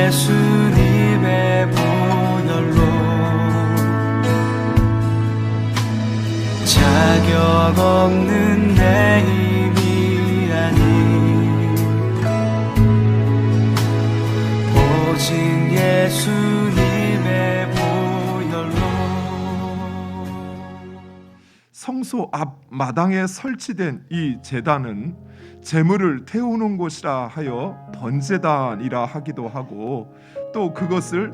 예수님의 분열로 자격 없는 내 힘이 아닌 오직 예수님의 보혈로. 성소 앞 마당에 설치된 이 제단은 제물을 태우는 곳이라 하여 번제단이라 하기도 하고, 또 그것을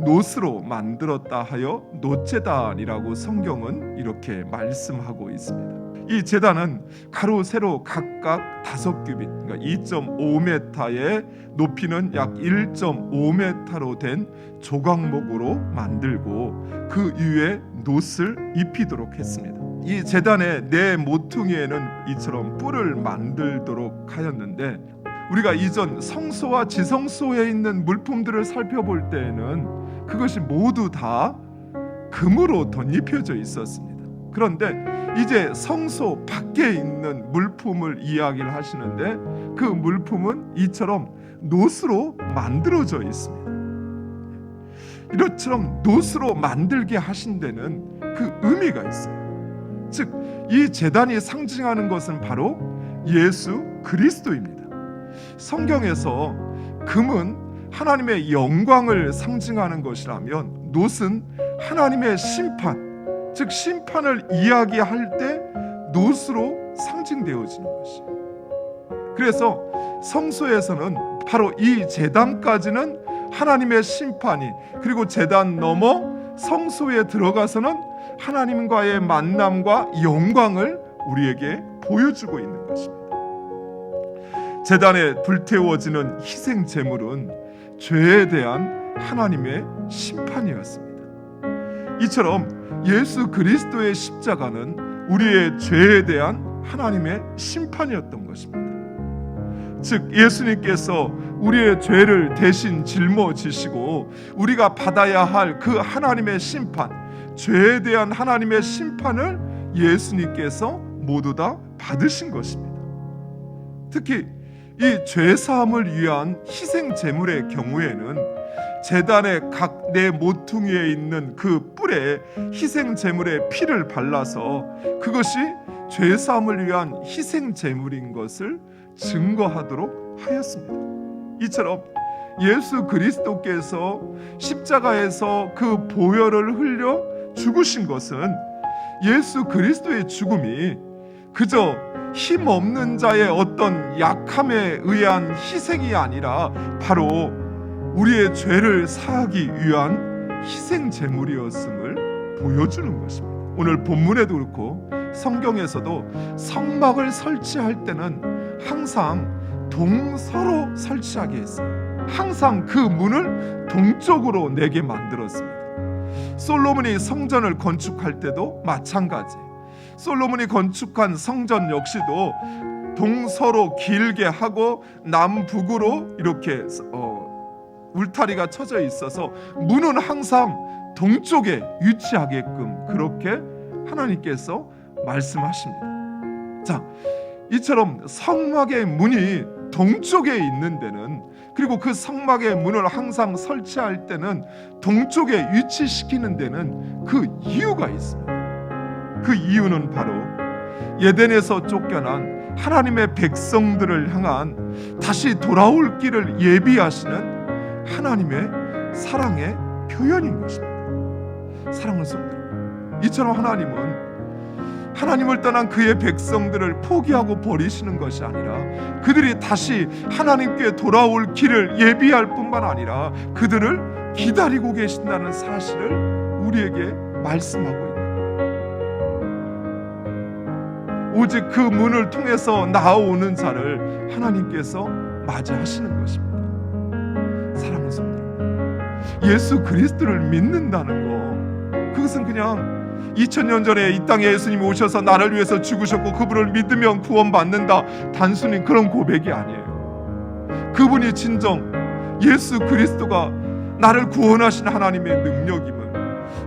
놋으로 만들었다 하여 놋제단이라고 성경은 이렇게 말씀하고 있습니다. 이 제단은 가로 세로 각각 5규빗, 그러니까 2.5m의 높이는 약 1.5m로 된 조각목으로 만들고 그 위에 놋을 입히도록 했습니다. 이 제단의 네 모퉁이에는 이처럼 뿔을 만들도록 하였는데, 우리가 이전 성소와 지성소에 있는 물품들을 살펴볼 때에는 그것이 모두 다 금으로 덧입혀져 있었습니다. 그런데 이제 성소 밖에 있는 물품을 이야기를 하시는데 그 물품은 이처럼 놋으로 만들어져 있습니다. 이처럼 놋으로 만들게 하신 데는 그 의미가 있어요. 즉, 이 제단이 상징하는 것은 바로 예수 그리스도입니다. 성경에서 금은 하나님의 영광을 상징하는 것이라면 놋은 하나님의 심판, 즉 심판을 이야기할 때 놋으로 상징되어지는 것이에요. 그래서 성소에서는 바로 이 제단까지는 하나님의 심판이, 그리고 제단 넘어 성소에 들어가서는 하나님과의 만남과 영광을 우리에게 보여주고 있는 것입니다. 제단에 불태워지는 희생 제물은 죄에 대한 하나님의 심판이었습니다. 이처럼 예수 그리스도의 십자가는 우리의 죄에 대한 하나님의 심판이었던 것입니다. 즉, 예수님께서 우리의 죄를 대신 짊어지시고 우리가 받아야 할 그 하나님의 심판, 죄에 대한 하나님의 심판을 예수님께서 모두 다 받으신 것입니다. 특히 이 죄사함을 위한 희생 제물의 경우에는 제단의 각 네 모퉁이에 있는 그 뿔에 희생 제물의 피를 발라서 그것이 죄사함을 위한 희생 제물인 것을 증거하도록 하였습니다. 이처럼 예수 그리스도께서 십자가에서 그 보혈을 흘려 죽으신 것은 예수 그리스도의 죽음이 그저 힘없는 자의 어떤 약함에 의한 희생이 아니라 바로 우리의 죄를 사하기 위한 희생 제물이었음을 보여주는 것입니다. 오늘 본문에도 그렇고 성경에서도 성막을 설치할 때는 항상 동서로 설치하게 했어요. 항상 그 문을 동쪽으로 내게 만들었습니다. 솔로몬이 성전을 건축할 때도 마찬가지. 솔로몬이 건축한 성전 역시도 동서로 길게 하고 남북으로 이렇게 울타리가 쳐져 있어서 문은 항상 동쪽에 위치하게끔 그렇게 하나님께서 말씀하십니다. 자, 이처럼 성막의 문이 동쪽에 있는 데는, 그리고 그 성막의 문을 항상 설치할 때는 동쪽에 위치시키는 데는 그 이유가 있습니다. 그 이유는 바로 예덴에서 쫓겨난 하나님의 백성들을 향한 다시 돌아올 길을 예비하시는 하나님의 사랑의 표현인 것입니다. 사랑하는 성도, 이처럼 하나님을 떠난 그의 백성들을 포기하고 버리시는 것이 아니라 그들이 다시 하나님께 돌아올 길을 예비할 뿐만 아니라 그들을 기다리고 계신다는 사실을 우리에게 말씀하고 있는, 오직 그 문을 통해서 나아오는 자를 하나님께서 맞이하시는 것입니다. 사랑하는 성도, 예수 그리스도를 믿는다는 거, 그것은 그냥 2000년 전에 이 땅에 예수님이 오셔서 나를 위해서 죽으셨고 그분을 믿으면 구원받는다, 단순히 그런 고백이 아니에요. 그분이 진정 예수 그리스도가 나를 구원하신 하나님의 능력임을,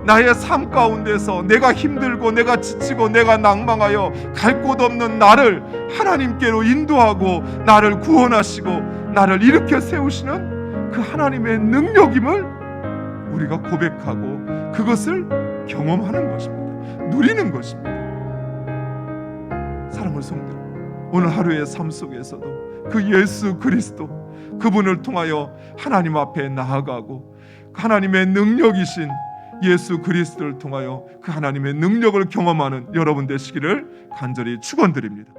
나의 삶 가운데서 내가 힘들고 내가 지치고 내가 낭망하여 갈 곳 없는 나를 하나님께로 인도하고 나를 구원하시고 나를 일으켜 세우시는 그 하나님의 능력임을 우리가 고백하고 그것을 경험하는 것입니다. 누리는 것입니다. 사랑하는 성도들, 오늘 하루의 삶 속에서도 그 예수 그리스도, 그분을 통하여 하나님 앞에 나아가고 하나님의 능력이신 예수 그리스도를 통하여 그 하나님의 능력을 경험하는 여러분 되시기를 간절히 축원드립니다.